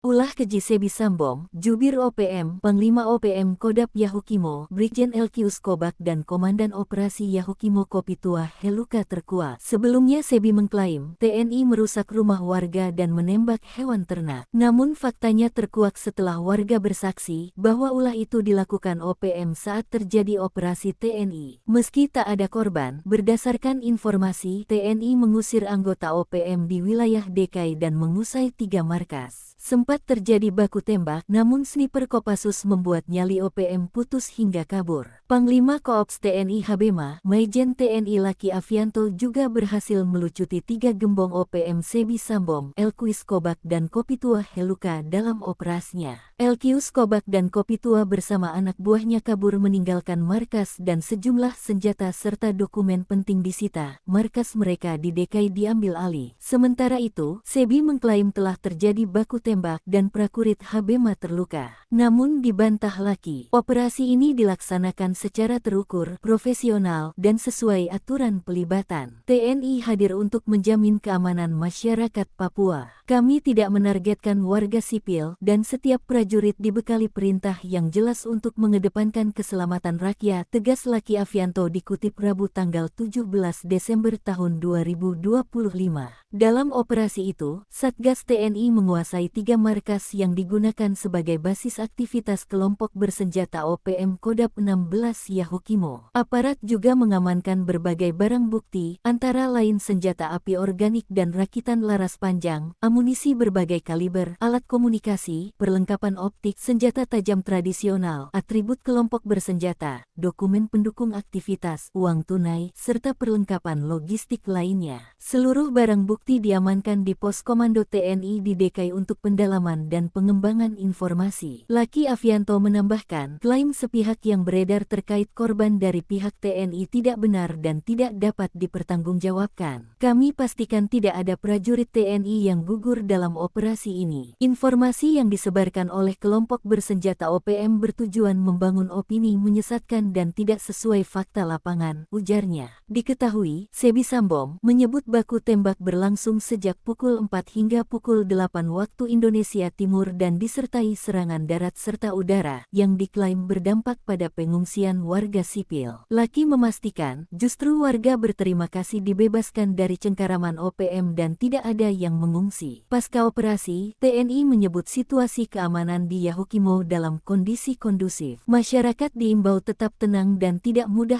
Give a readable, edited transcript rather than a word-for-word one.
Ulah keji Sebi Sambom, Jubir OPM, Panglima OPM Kodap Yahukimo, Brigjen Elkius Kobak dan Komandan Operasi Yahukimo Kopitua Heluka terkuak. Sebelumnya Sebi mengklaim TNI merusak rumah warga dan menembak hewan ternak. Namun faktanya terkuak setelah warga bersaksi bahwa ulah itu dilakukan OPM saat terjadi operasi TNI. Meski tak ada korban, berdasarkan informasi, TNI mengusir anggota OPM di wilayah DKI dan mengusai 3 markas. Sempat terjadi baku tembak, namun sniper Kopassus membuat nyali OPM putus hingga kabur. Panglima Koops TNI Habema, Maijen TNI Laki Afianto juga berhasil melucuti 3 gembong OPM Sebi Sambom, Elkius Kobak dan Kopitua Heluka dalam operasinya. Elkius Kobak dan Kopitua bersama anak buahnya kabur meninggalkan markas dan sejumlah senjata serta dokumen penting disita. Markas mereka di DKI diambil alih. Sementara itu, Sebi mengklaim telah terjadi baku tembak dan prakurit Habema terluka. Namun dibantah Laki, operasi ini dilaksanakan secara terukur, profesional, dan sesuai aturan pelibatan. TNI hadir untuk menjamin keamanan masyarakat Papua. Kami tidak menargetkan warga sipil dan setiap prajurit dibekali perintah yang jelas untuk mengedepankan keselamatan rakyat, tegas Laki Afianto dikutip Rabu tanggal 17 Desember tahun 2025. Dalam operasi itu, Satgas TNI menguasai 3 markas yang digunakan sebagai basis aktivitas kelompok bersenjata OPM Kodap 16 Yahukimo. Aparat juga mengamankan berbagai barang bukti, antara lain senjata api organik dan rakitan laras panjang, amunisi berbagai kaliber, alat komunikasi, perlengkapan optik, senjata tajam tradisional, atribut kelompok bersenjata, dokumen pendukung aktivitas, uang tunai, serta perlengkapan logistik lainnya. Seluruh barang bukti diamankan di pos komando TNI di DKI untuk pendalaman dan pengembangan informasi. Laki Afianto menambahkan, klaim sepihak yang beredar terkait korban dari pihak TNI tidak benar dan tidak dapat dipertanggungjawabkan. Kami pastikan tidak ada prajurit TNI yang gugur dalam operasi ini. Informasi yang disebarkan oleh kelompok bersenjata OPM bertujuan membangun opini menyesatkan dan tidak sesuai fakta lapangan, ujarnya. Diketahui, Sebi Sambom menyebut baku tembak berlangsung sejak pukul 4 hingga pukul 8 waktu Indonesia Timur dan disertai serangan darat serta udara yang diklaim berdampak pada pengungsian warga sipil. Laki memastikan, justru warga berterima kasih dibebaskan dari cengkaraman OPM dan tidak ada yang mengungsi. Pasca operasi, TNI menyebut situasi keamanan di Yahukimo dalam kondisi kondusif. Masyarakat diimbau tetap tenang dan tidak mudah